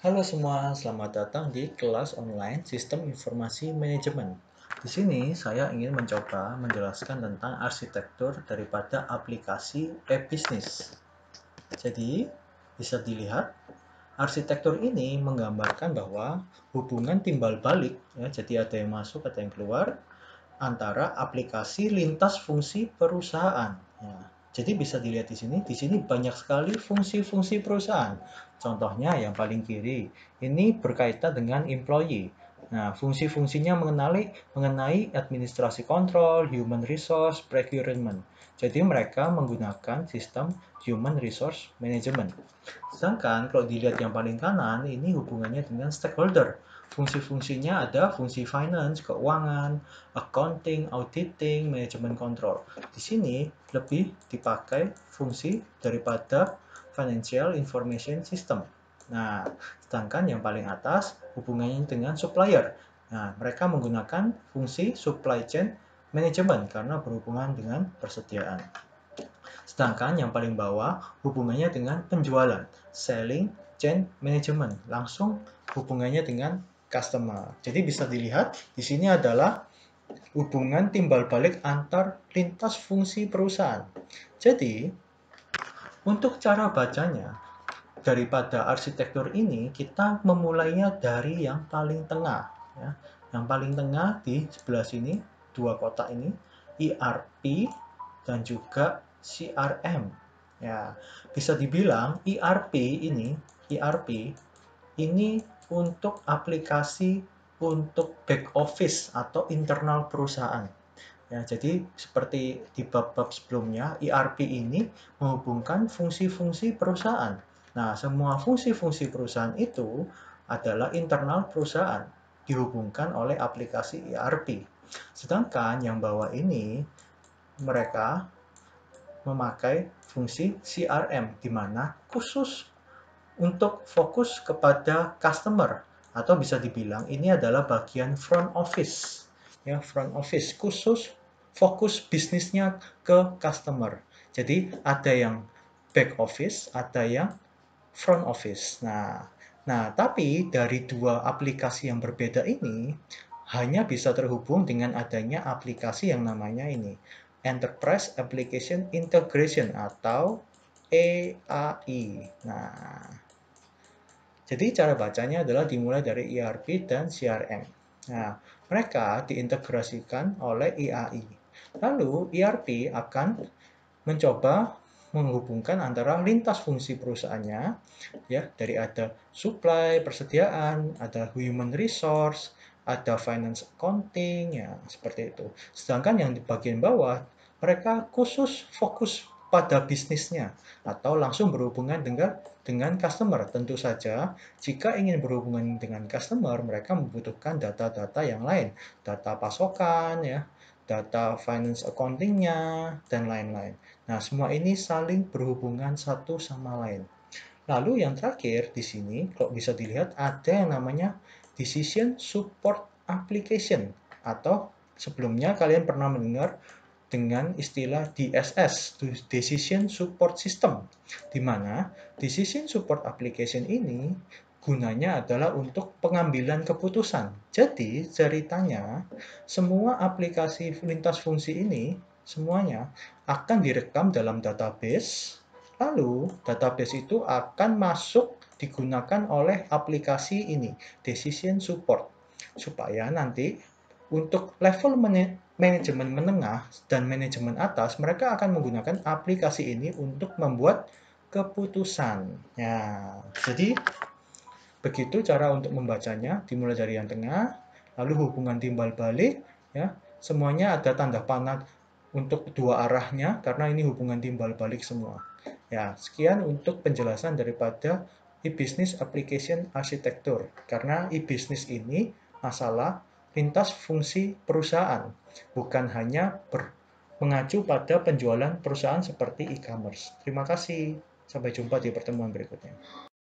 Halo semua, selamat datang di kelas online Sistem Informasi Manajemen. Di sini saya ingin mencoba menjelaskan tentang arsitektur daripada aplikasi e-bisnis. Jadi, bisa dilihat, arsitektur ini menggambarkan bahwa hubungan timbal balik, ya, jadi ada yang masuk, ada yang keluar, antara aplikasi lintas fungsi perusahaan. Ya, jadi bisa dilihat di sini banyak sekali fungsi-fungsi perusahaan. Contohnya yang paling kiri, ini berkaitan dengan employee. Nah, fungsi-fungsinya mengenai administrasi kontrol, human resource, procurement. Jadi mereka menggunakan sistem human resource management. Sedangkan kalau dilihat yang paling kanan, ini hubungannya dengan stakeholder. Fungsi-fungsinya ada fungsi finance, keuangan, accounting, auditing, manajemen kontrol. Di sini lebih dipakai fungsi daripada financial information system. Nah, sedangkan yang paling atas hubungannya dengan supplier. Nah, mereka menggunakan fungsi supply chain management karena berhubungan dengan persediaan. Sedangkan yang paling bawah hubungannya dengan penjualan, selling chain management, langsung hubungannya dengan customer. Jadi bisa dilihat di sini adalah hubungan timbal balik antar lintas fungsi perusahaan. Jadi, untuk cara bacanya, daripada arsitektur ini, kita memulainya dari yang paling tengah. Ya. Yang paling tengah di sebelah sini, dua kotak ini, ERP dan juga CRM. Ya, bisa dibilang ERP ini untuk aplikasi untuk back office atau internal perusahaan. Ya, jadi seperti di bab-bab sebelumnya, ERP ini menghubungkan fungsi-fungsi perusahaan. Nah, semua fungsi-fungsi perusahaan itu adalah internal perusahaan, dihubungkan oleh aplikasi ERP. Sedangkan yang bawah ini, mereka memakai fungsi CRM, di mana khusus untuk fokus kepada customer, atau bisa dibilang ini adalah bagian front office. Ya, front office khusus fokus bisnisnya ke customer. Jadi ada yang back office, ada yang front office. Nah, tapi dari dua aplikasi yang berbeda ini hanya bisa terhubung dengan adanya aplikasi yang namanya ini, Enterprise Application Integration atau EAI. Nah, jadi cara bacanya adalah dimulai dari ERP dan CRM. Nah, mereka diintegrasikan oleh EAI. Lalu ERP akan mencoba menghubungkan antara lintas fungsi perusahaannya, ya, dari ada supply, persediaan, ada human resource, ada finance accounting, ya, seperti itu. Sedangkan yang di bagian bawah, mereka khusus fokus pada bisnisnya atau langsung berhubungan dengan customer. Tentu saja, jika ingin berhubungan dengan customer, mereka membutuhkan data-data yang lain, data pasokan, ya, data finance accounting-nya, dan lain-lain. Nah, semua ini saling berhubungan satu sama lain. Lalu yang terakhir di sini, kalau bisa dilihat ada yang namanya Decision Support Application, atau sebelumnya kalian pernah mendengar dengan istilah DSS, Decision Support System, di mana Decision Support Application ini gunanya adalah untuk pengambilan keputusan. Jadi ceritanya semua aplikasi lintas fungsi ini semuanya akan direkam dalam database, lalu database itu akan masuk digunakan oleh aplikasi ini, Decision Support, supaya nanti untuk level manajemen menengah dan manajemen atas, mereka akan menggunakan aplikasi ini untuk membuat keputusan. Ya, jadi begitu cara untuk membacanya, dimulai dari yang tengah, lalu hubungan timbal balik, ya, semuanya ada tanda panah untuk dua arahnya, karena ini hubungan timbal balik semua. Ya, sekian untuk penjelasan daripada e-business application architecture, karena e-business ini masalah lintas fungsi perusahaan, bukan hanya mengacu pada penjualan perusahaan seperti e-commerce. Terima kasih, sampai jumpa di pertemuan berikutnya.